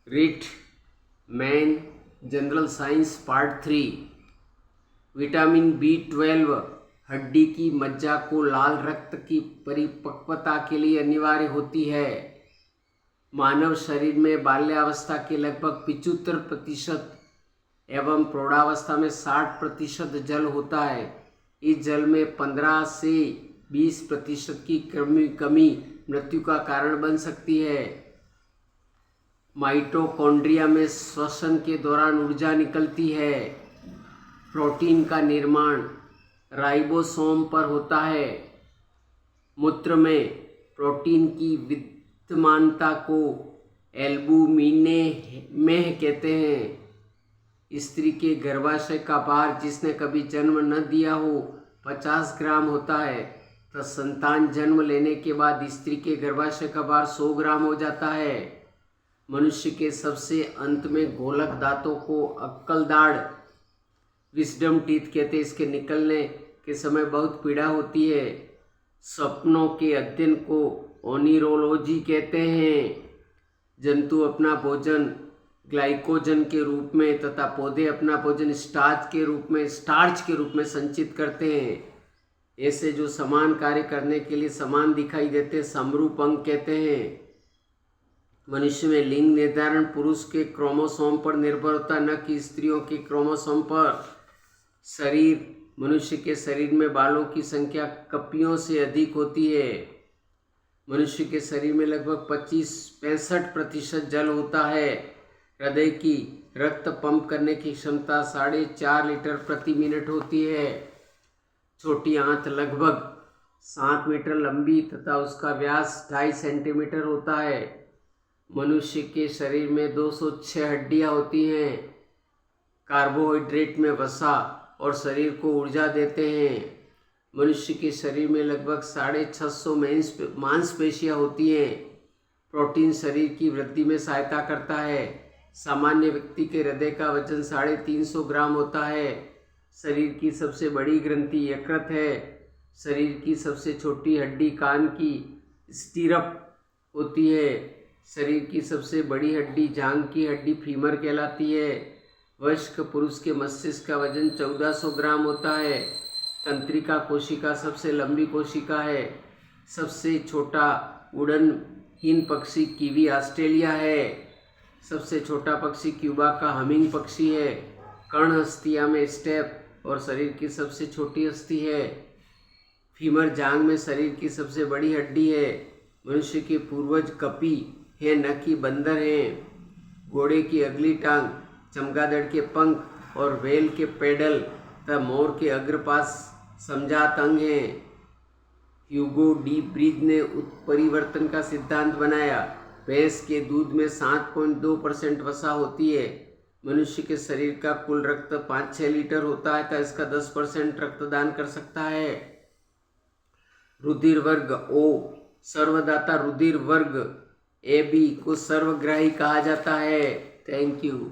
REET main general science part 3। Vitamin B12 हड्डी की मज्जा को लाल रक्त की परिपक्वता के लिए अनिवार्य होती है। मानव शरीर में बाल्यावस्था के लगभग 75% एवं प्रौढ़ावस्था में 60% जल होता है। इस जल में 15 से 20% की कमी मृत्यु का कारण बन सकती है। माइटोकॉन्ड्रिया में श्वसन के दौरान ऊर्जा निकलती है। प्रोटीन का निर्माण राइबोसोम पर होता है। मूत्र में प्रोटीन की विद्यमानता को एल्बुमिनेमेह कहते हैं। स्त्री के गर्भाशय का भार जिसने कभी जन्म न दिया हो 50 ग्राम होता है, तो संतान जन्म लेने के बाद स्त्री के गर्भाशय का भार 100 ग्राम हो जाता है। मनुष्य के सबसे अंत में गोलक दांतों को अक्कल दाढ़ विजडम टीथ कहते हैं। इसके निकलने के समय बहुत पीड़ा होती है। सपनों के अध्ययन को ओनिरोलॉजी कहते हैं। जंतु अपना भोजन ग्लाइकोजन के रूप में तथा पौधे अपना भोजन स्टार्च के रूप में संचित करते हैं। ऐसे जो समान कार्य करने के लिए समान दिखाई देते समरूप अंग कहते हैं। मनुष्य में लिंग निर्धारण पुरुष के क्रोमोसोम पर निर्भर होता, न कि स्त्रियों के क्रोमोसोम पर। मनुष्य के शरीर में बालों की संख्या कपियों से अधिक होती है। मनुष्य के शरीर में लगभग 65% जल होता है। हृदय की रक्त पंप करने की क्षमता 4.5 लीटर प्रति मिनट होती है। छोटी आंत लगभग 7 मीटर लंबी तथा उसका व्यास 2.5 सेंटीमीटर होता है। मनुष्य के शरीर में 206 हड्डियां होती हैं। कार्बोहाइड्रेट में वसा और शरीर को ऊर्जा देते हैं। मनुष्य के शरीर में लगभग 650 मांसपेशियां होती हैं। प्रोटीन शरीर की वृद्धि में सहायता करता है। सामान्य व्यक्ति के हृदय का वजन 350 ग्राम होता है। शरीर की सबसे बड़ी ग्रंथि यकृत है। शरीर की सबसे छोटी हड्डी कान की स्टीरप होती है। शरीर की सबसे बड़ी हड्डी जांघ की हड्डी फीमर कहलाती है। वयस्क पुरुष के मस्तिष्क का वजन 1400 ग्राम होता है। तंत्रिका कोशिका सबसे लंबी कोशिका है। सबसे छोटा उड़नहीन पक्षी कीवी ऑस्ट्रेलिया है। सबसे छोटा पक्षी क्यूबा का हमिंग पक्षी है। कर्ण हस्तियां में स्टेप और शरीर की सबसे छोटी हस्ती है। फीमर जांघ में शरीर की सबसे बड़ी हड्डी है। मनुष्य के पूर्वज कपी है, न कि बंदर हैं। घोड़े की अगली टांग, चमगादड़ के पंख और व्हेल के पेडल तथा मोर के अग्रपास समजात अंग हैं। ह्यूगो डी ब्रीज ने उत्परिवर्तन का सिद्धांत बनाया। भैंस के दूध में 7.2% वसा होती है। मनुष्य के शरीर का कुल रक्त 5-6 लीटर होता है, तो इसका 10% रक्तदान कर सकता है। रुधिर वर्ग O सर्वदाता रुधिर वर्ग AB को सर्वग्राही कहा जाता है। Thank you.